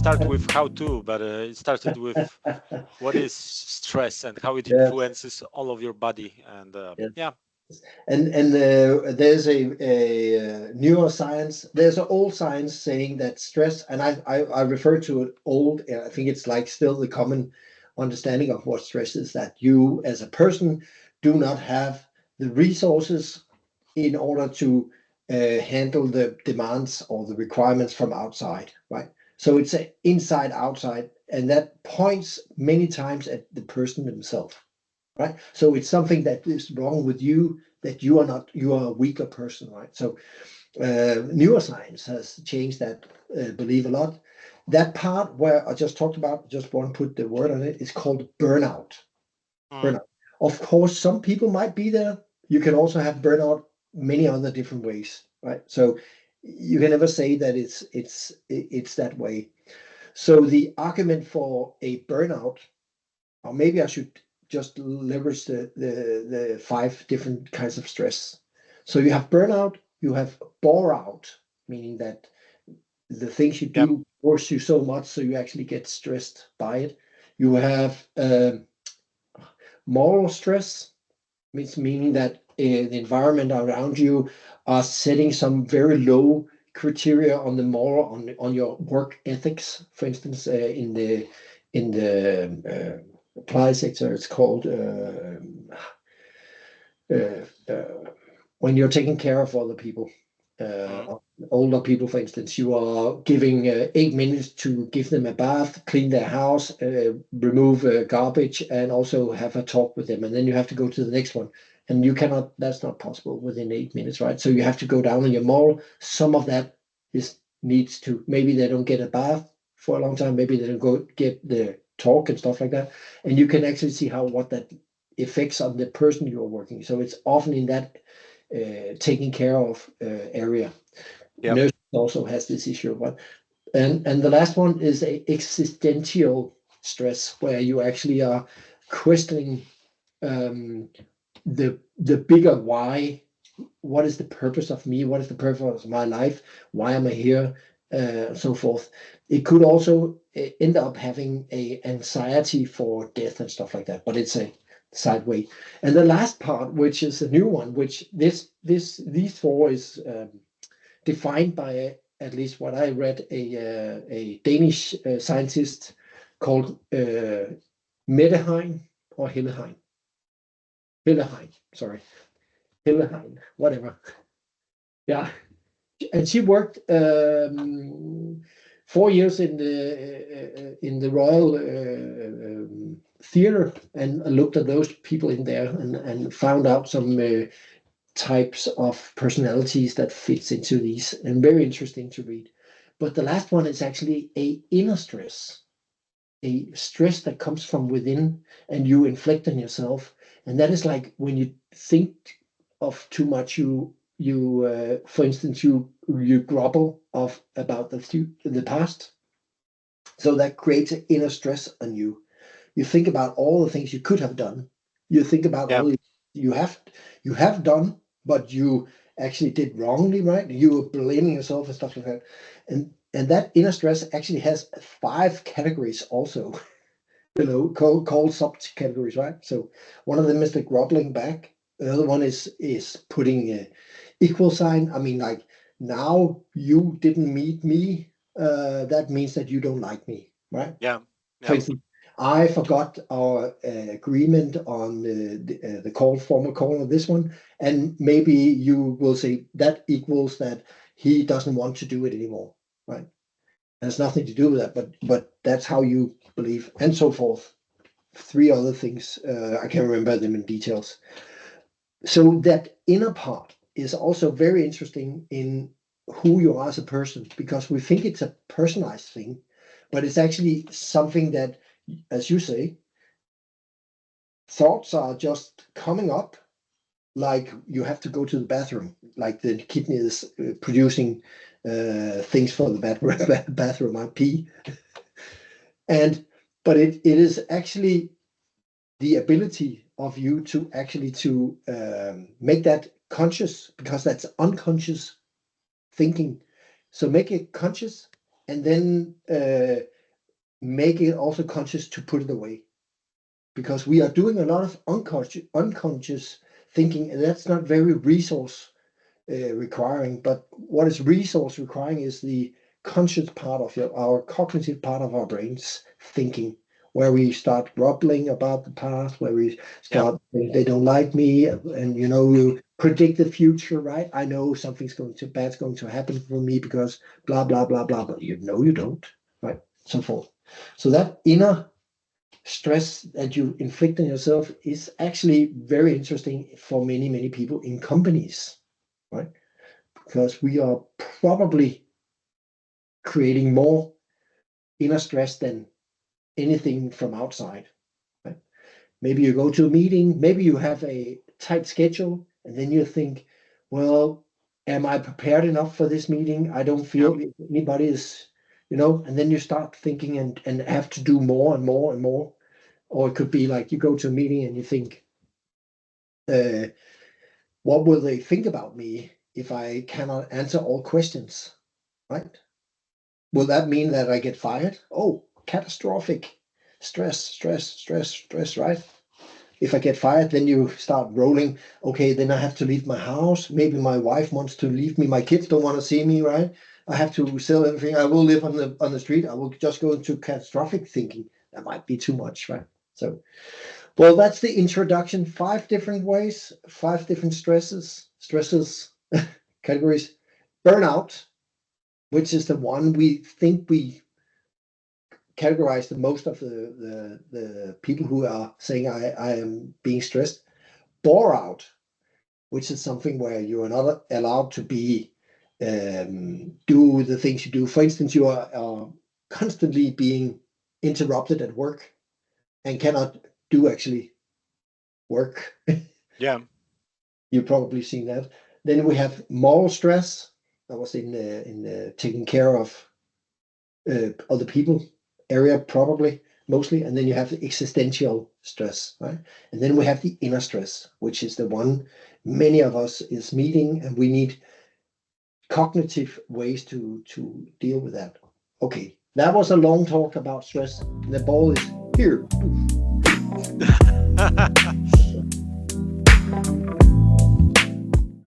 start with how to, but it started with what is stress and how it Yes, influences all of your body. And yes. yeah, And there's a neuroscience. There's an old science saying that stress, and I refer to it old. I think it's like still the common understanding of what stress is, that you as a person do not have the resources in order to handle the demands or the requirements from outside, right? So it's a inside outside, and that points many times at the person himself, right? So it's something that is wrong with you, that you are not, you are a weaker person, right? So neuroscience has changed that belief a lot. That part where I just talked about, just want to put the word on it, is called burnout. mm, Burnout. Of course, some people might be there. You can also have burnout many other different ways, right? So you can never say that it's that way. So the argument for a burnout, or maybe I should just leverage the five different kinds of stress. So you have burnout, you have bore out, meaning that the things you yeah, do force you so much so you actually get stressed by it. You have moral stress, meaning that the environment around you are setting some very low criteria on the moral, on your work ethics. For instance, in the applied sector, it's called uh, uh, when you're taking care of other people, mm, older people, for instance, you are giving 8 minutes to give them a bath, clean their house, remove garbage, and also have a talk with them. And then you have to go to the next one. And you cannot, that's not possible within 8 minutes, right? So you have to go down on your moral. Some of that is needs to, maybe they don't get a bath for a long time, maybe they don't go get the talk and stuff like that. And you can actually see how what that effects on the person you're working. So it's often in that taking care of area. yeah, Nursing also has this issue, but and the last one is a existential stress, where you actually are questioning the bigger why. What is the purpose of me? What is the purpose of my life? Why am I here? So forth. It could also end up having a anxiety for death and stuff like that, but it's a side way. And the last part, which is a new one, which these four is defined by at least what I read, a Danish scientist called Medeheim or Hilleheim, sorry, Hilleheim, whatever. Yeah, and she worked 4 years in the Royal Theatre, and looked at those people in there, and found out some types of personalities that fits into these, and very interesting to read. But the last one is actually a inner stress, a stress that comes from within, and you inflict on yourself. And that is like when you think of too much, you for instance, you grumble of about the past, so that creates an inner stress on you. You think about all the things you could have done. You think about yeah, all you have you have done, but you actually did wrongly, right? You were blaming yourself and stuff like that. And that inner stress actually has five categories also below, called subcategories, right? So one of them is the groveling back. The other one is putting a equal sign. I mean, like, now you didn't meet me. That means that you don't like me, right? yeah, For yeah, instance, I forgot our agreement on the call, formal call of this one, and maybe you will say that equals that he doesn't want to do it anymore, right? It has nothing to do with that, but that's how you believe, and so forth. Three other things, I can't remember them in details. So that inner part is also very interesting in who you are as a person, because we think it's a personalized thing, but it's actually something that, as you say, thoughts are just coming up, like you have to go to the bathroom, like the kidney is producing things for the bathroom, I pee. And but it is actually the ability of you to actually to make that conscious, because that's unconscious thinking. So make it conscious, and then make it also conscious to put it away, because we are doing a lot of unconscious thinking, and that's not very resource requiring. But what is resource requiring is the conscious part of our cognitive part of our brains thinking, where we start grumbling about the past, where we start saying they don't like me, and you predict the future, right? I know something's bad's going to happen for me because blah blah blah blah, but you don't, right? So forth. So that inner stress that you inflict on yourself is actually very interesting for many people in companies, right? Because we are probably creating more inner stress than anything from outside, right? Maybe you go to a meeting, maybe you have a tight schedule, and then you think, well, am I prepared enough for this meeting? I don't feel anybody is, and then you start thinking and have to do more and more and more. Or it could be like you go to a meeting and you think, what will they think about me if I cannot answer all questions, right? Will that mean that I get fired? Oh, catastrophic stress, right? If I get fired, then you start rolling. Okay, then I have to leave my house. Maybe my wife wants to leave me. My kids don't want to see me, right? I have to sell everything. I will live on the street. I will just go into catastrophic thinking. That might be too much, right? So, well, that's the introduction. 5 different ways, 5 different stresses, categories. Burnout, which is the one we think we categorize the most of the people who are saying I am being stressed. Bore out, which is something where you are not allowed to be do the things you do. For instance, you are constantly being interrupted at work and cannot do actually work. Yeah. You've probably seen that. Then we have moral stress. That was in taking care of other people area, probably mostly. And then you have the existential stress, right? And then we have the inner stress, which is the one many of us is meeting, and we need cognitive ways to deal with that. Okay, that was a long talk about stress. The ball is here.